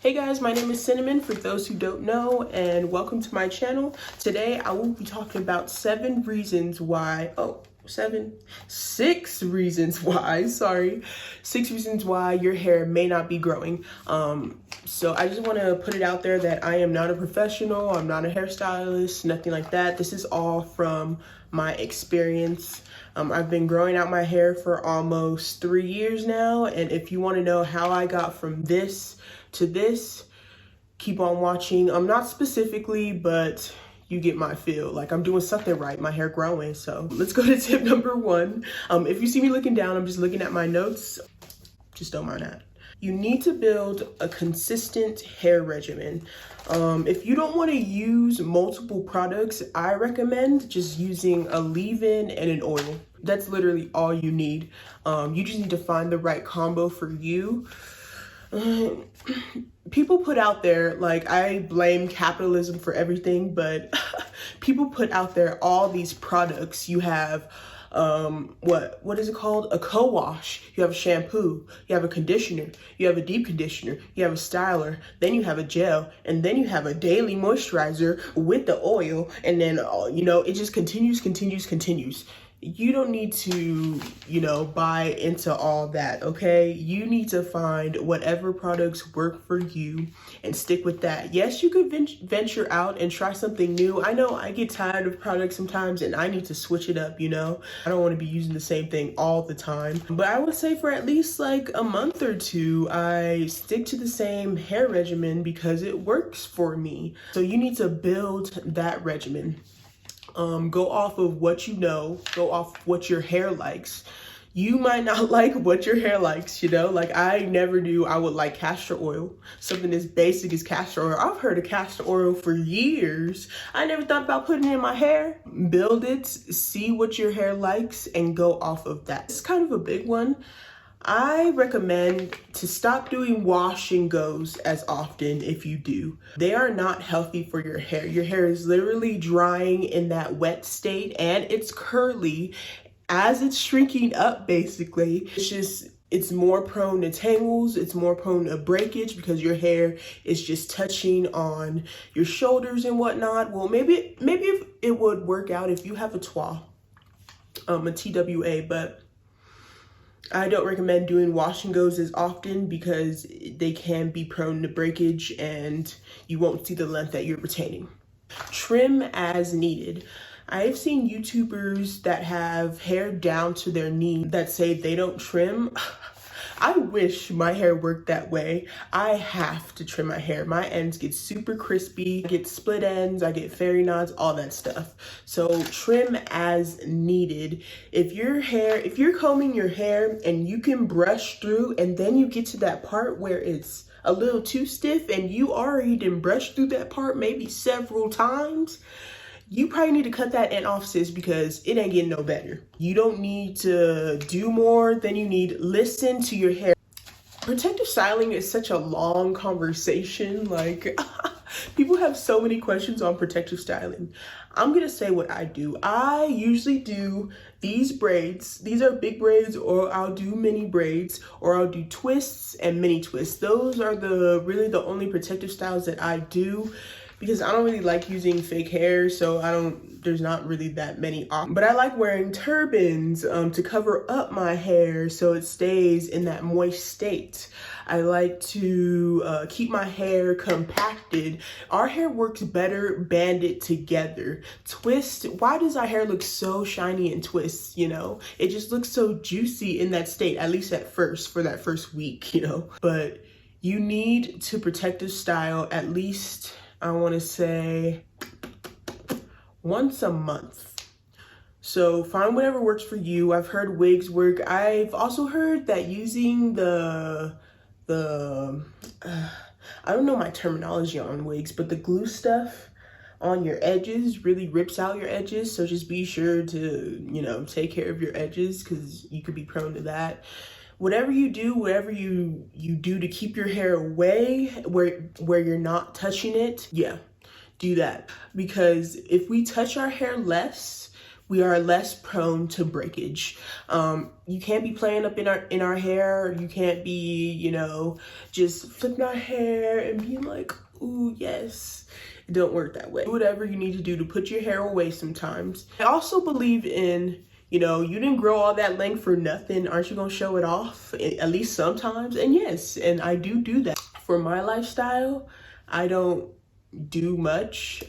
Hey guys, my name is Cinnamon for those who don't know, and welcome to my channel. Today I will be talking about 6 reasons why your hair may not be growing. So I just want to put it out there that I am not a professional, I'm not a hairstylist, nothing like that. This is all from my experience. I've been growing out my hair for almost 3 years now, and if you want to know how I got from this to this, keep on watching. Not specifically, but you get my feel. Like I'm doing something right, my hair growing. So let's go to tip number 1. If you see me looking down, I'm just looking at my notes. Just don't mind that. You need to build a consistent hair regimen. If you don't want to use multiple products, I recommend just using a leave-in and an oil. That's literally all you need. You just need to find the right combo for you. People put out there, like, I blame capitalism for everything, but people put out there all these products. You have what is it called? A co-wash. You have a shampoo, you have a conditioner, you have a deep conditioner, you have a styler, then you have a gel, and then you have a daily moisturizer with the oil, and then it just continues. You don't need to, buy into all that, okay? You need to find whatever products work for you and stick with that. Yes, you could venture out and try something new. I know I get tired of products sometimes and I need to switch it up, I don't want to be using the same thing all the time. But I would say for at least like a month or two, I stick to the same hair regimen because it works for me. So you need to build that regimen. Go off of what you know, go off what your hair likes. You might not like what your hair likes, like I never knew I would like castor oil, something as basic as castor oil. I've heard of castor oil for years. I never thought about putting it in my hair. Build it, see what your hair likes, and go off of that. It's kind of a big one. I recommend to stop doing wash and goes as often if you do. They are not healthy for your hair. Your hair is literally drying in that wet state and it's curly as it's shrinking up basically. It's more prone to tangles, it's more prone to breakage because your hair is just touching on your shoulders and whatnot. Well, maybe if it would work out if you have a TWA, a TWA, but I don't recommend doing wash and goes as often because they can be prone to breakage and you won't see the length that you're retaining. Trim as needed. I've seen YouTubers that have hair down to their knee that say they don't trim. I wish my hair worked that way. I have to trim my hair. My ends get super crispy, I get split ends, I get fairy knots, all that stuff. So trim as needed. If you're combing your hair and you can brush through and then you get to that part where it's a little too stiff and you already done brushed through that part maybe several times, you probably need to cut that end off, sis, because it ain't getting no better. You don't need to do more than you need. Listen to your hair. Protective styling is such a long conversation. Like, people have so many questions on protective styling. I'm gonna say what I do. I usually do these braids. These are big braids, or I'll do mini braids, or I'll do twists and mini twists. Those are really the only protective styles that I do, because I don't really like using fake hair, so there's not really that many options. But I like wearing turbans to cover up my hair so it stays in that moist state. I like to keep my hair compacted. Our hair works better banded together. Twist, why does our hair look so shiny in twists, It just looks so juicy in that state, at least at first, for that first week, But you need to protective style at least, I want to say, once a month. So find whatever works for you. I've heard wigs work. I've also heard that using I don't know my terminology on wigs, but the glue stuff on your edges really rips out your edges. So just be sure to, take care of your edges because you could be prone to that. Whatever you do to keep your hair away where you're not touching it, yeah, do that. Because if we touch our hair less, we are less prone to breakage. You can't be playing up in our hair. You can't be, you know, just flipping our hair and being like, ooh, yes. It don't work that way. Do whatever you need to do to put your hair away sometimes. I also believe in, you know, you didn't grow all that length for nothing. Aren't you gonna show it off at least sometimes? And yes, and I do that. For my lifestyle, I don't do much.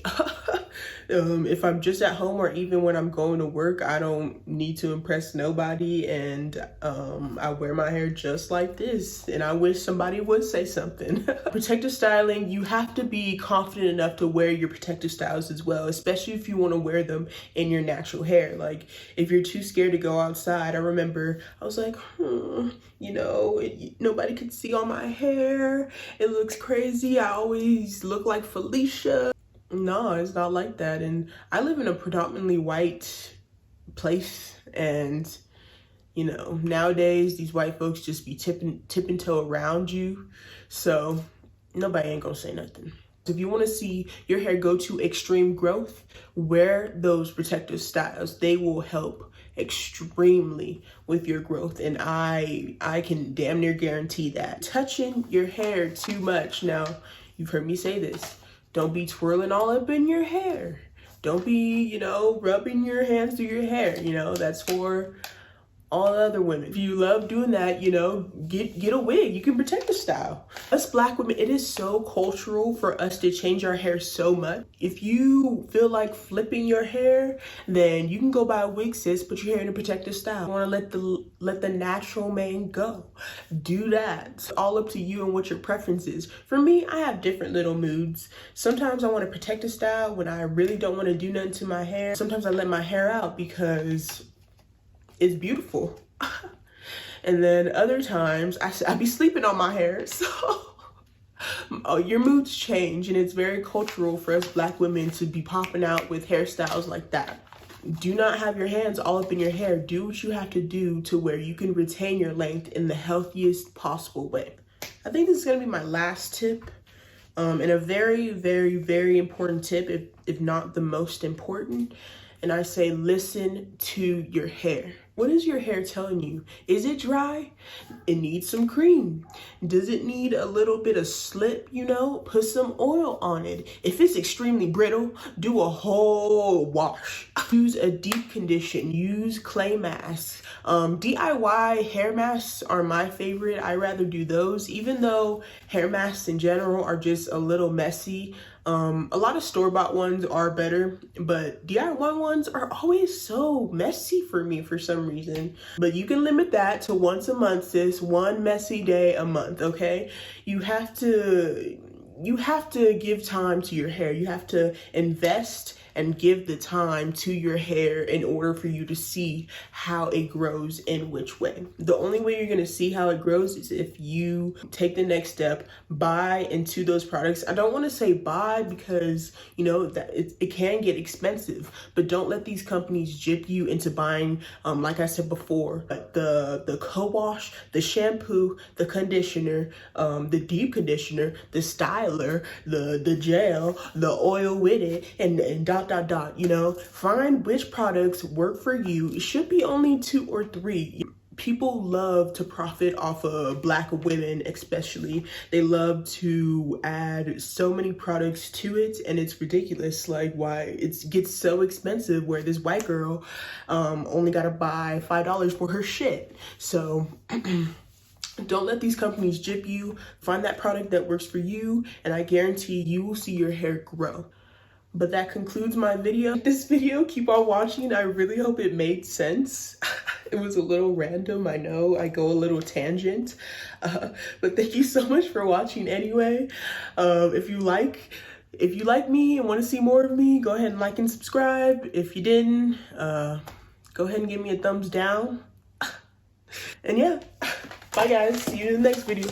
If I'm just at home or even when I'm going to work, I don't need to impress nobody, and I wear my hair just like this, and I wish somebody would say something. Protective styling, you have to be confident enough to wear your protective styles as well, especially if you want to wear them in your natural hair. Like if you're too scared to go outside, I remember I was like, you know, nobody could see all my hair. It looks crazy. I always look like Felicia. No, it's not like that. And I live in a predominantly white place, and you know, nowadays these white folks just be tipping toe around you, so nobody ain't gonna say nothing. If you want to see your hair go to extreme growth, wear those protective styles. They will help extremely with your growth, and I can damn near guarantee that. Touching your hair too much. Now, you've heard me say this. Don't be twirling all up in your hair. Don't be, you know, rubbing your hands through your hair. You know, that's for all other women. If you love doing that, you know, get a wig. You can protect the style. Us Black women, it is so cultural for us to change our hair so much. If you feel like flipping your hair, then you can go buy a wig, sis, put your hair in a protective style. You want to let the natural man go. Do that. It's all up to you and what your preference is. For me, I have different little moods. Sometimes I want to protect a style when I really don't want to do nothing to my hair. Sometimes I let my hair out because it's beautiful. And then other times I be sleeping on my hair. So your moods change, and it's very cultural for us Black women to be popping out with hairstyles like that. Do not have your hands all up in your hair. Do what you have to do to where you can retain your length in the healthiest possible way. I think this is gonna be my last tip, and a very, very, very important tip, if not the most important. And I say, listen to your hair. What is your hair telling you? Is it dry? It needs some cream. Does it need a little bit of slip, you know? Put some oil on it. If it's extremely brittle, do a whole wash. Use a deep condition. Use clay masks. DIY hair masks are my favorite. I rather do those, even though hair masks in general are just a little messy. A lot of store-bought ones are better, but DIY ones are always so messy for me for some reason. But you can limit that to once a month, sis. One messy day a month, okay? You have to give time to your hair. You have to invest and give the time to your hair in order for you to see how it grows in which way. The only way you're gonna see how it grows is if you take the next step, buy into those products. I don't wanna say buy because, you know, that it can get expensive, but don't let these companies gyp you into buying, like I said before, the co-wash, the shampoo, the conditioner, the deep conditioner, the styler, the gel, the oil with it, and dot, you know, find which products work for you. It should be only 2 or 3. People love to profit off of Black women, especially. They love to add so many products to it, and it's ridiculous. Like, why it gets so expensive where this white girl only gotta buy $5 for her shit. So don't let these companies gyp you. Find that product that works for you, and I guarantee you will see your hair grow. But that concludes my video. This video, keep on watching. I really hope it made sense. It was a little random, I know. I go a little tangent. But thank you so much for watching anyway. If you like me and want to see more of me, go ahead and like and subscribe. If you didn't, go ahead and give me a thumbs down. And yeah, bye guys. See you in the next video.